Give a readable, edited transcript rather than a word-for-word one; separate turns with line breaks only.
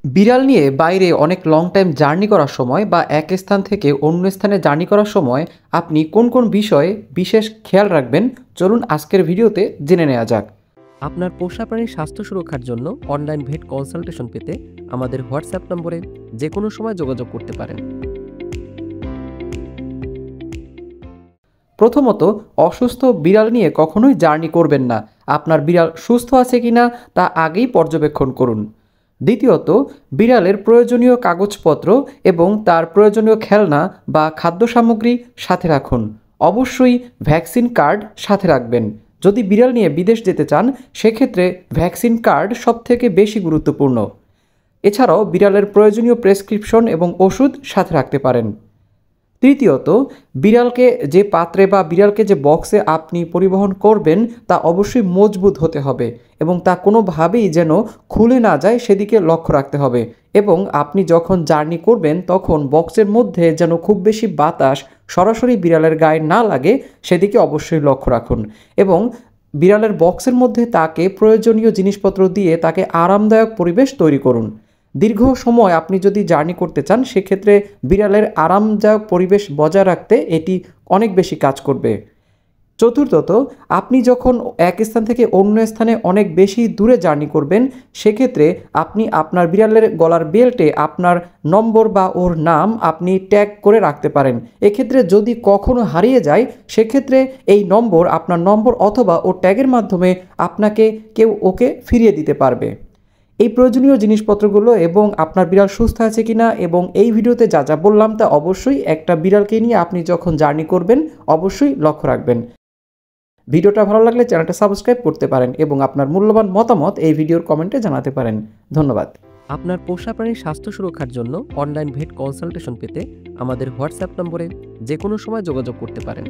বিড়াল নিয়ে বাইরে অনেক লং টাইম জার্নি করার সময় বা এক স্থান থেকে অন্য স্থানে জার্নি করার সময় আপনি কোন কোন বিষয়ে বিশেষ খেয়াল রাখবেন, চলুন আজকের ভিডিওতে জেনে নেওয়া যাক।
আপনার পোষা প্রাণীর স্বাস্থ্য সুরক্ষার জন্য অনলাইন ভেট কনসালটেশন পেতে আমাদের হোয়াটসঅ্যাপ নম্বরে যে কোনো সময় যোগাযোগ করতে পারেন।
প্রথমত, অসুস্থ বিড়াল নিয়ে কখনোই জার্নি করবেন না। আপনার বিড়াল সুস্থ আছে কিনা তা আগেই পর্যবেক্ষণ করুন। দ্বিতীয়ত, বিড়ালের প্রয়োজনীয় কাগজপত্র এবং তার প্রয়োজনীয় খেলনা বা খাদ্য সামগ্রী সাথে রাখুন। অবশ্যই ভ্যাকসিন কার্ড সাথে রাখবেন। যদি বিড়াল নিয়ে বিদেশ যেতে চান, সেক্ষেত্রে ভ্যাকসিন কার্ড সবথেকে বেশি গুরুত্বপূর্ণ। এছাড়াও বিড়ালের প্রয়োজনীয় প্রেসক্রিপশন এবং ওষুধ সাথে রাখতে পারেন। তৃতীয়ত, বিড়ালকে যে পাত্রে বা বিড়ালকে যে বক্সে আপনি পরিবহন করবেন তা অবশ্যই মজবুত হতে হবে এবং তা কোনোভাবেই যেন খুলে না যায় সেদিকে লক্ষ্য রাখতে হবে। এবং আপনি যখন জার্নি করবেন তখন বক্সের মধ্যে যেন খুব বেশি বাতাস সরাসরি বিড়ালের গায়ে না লাগে সেদিকে অবশ্যই লক্ষ্য রাখুন। এবং বিড়ালের বক্সের মধ্যে তাকে প্রয়োজনীয় জিনিসপত্র দিয়ে তাকে আরামদায়ক পরিবেশ তৈরি করুন। দীর্ঘ সময় আপনি যদি জার্নি করতে চান, সেক্ষেত্রে বিড়ালের আরামদায়ক পরিবেশ বজায় রাখতে এটি অনেক বেশি কাজ করবে। চতুর্থত, আপনি যখন এক স্থান থেকে অন্য স্থানে অনেক বেশি দূরে জার্নি করবেন, সেক্ষেত্রে আপনি আপনার বিড়ালের গলার বেল্টে আপনার নম্বর বা ওর নাম আপনি ট্যাগ করে রাখতে পারেন। এক্ষেত্রে যদি কখনো হারিয়ে যায়, সেক্ষেত্রে এই নম্বর আপনার নম্বর অথবা ও ট্যাগের মাধ্যমে আপনাকে কেউ ওকে ফিরিয়ে দিতে পারবে। এই প্রয়োজনীয় জিনিসপত্রগুলো এবং আপনার বিড়াল সুস্থ আছে কিনা এবং এই ভিডিওতে যা যা বললাম তা অবশ্যই একটা বিড়ালকে নিয়ে আপনি যখন জার্নি করবেন অবশ্যই লক্ষ্য রাখবেন। ভিডিওটা ভালো লাগলে চ্যানেলটা সাবস্ক্রাইব করতে পারেন এবং আপনার মূল্যবান মতামত এই ভিডিওর কমেন্টে জানাতে পারেন। ধন্যবাদ।
আপনার পোষা প্রাণীর স্বাস্থ্য সুরক্ষার জন্য অনলাইন ভেট কনসালটেশন পেতে আমাদের হোয়াটসঅ্যাপ নম্বরে যে কোনো সময় যোগাযোগ করতে পারেন।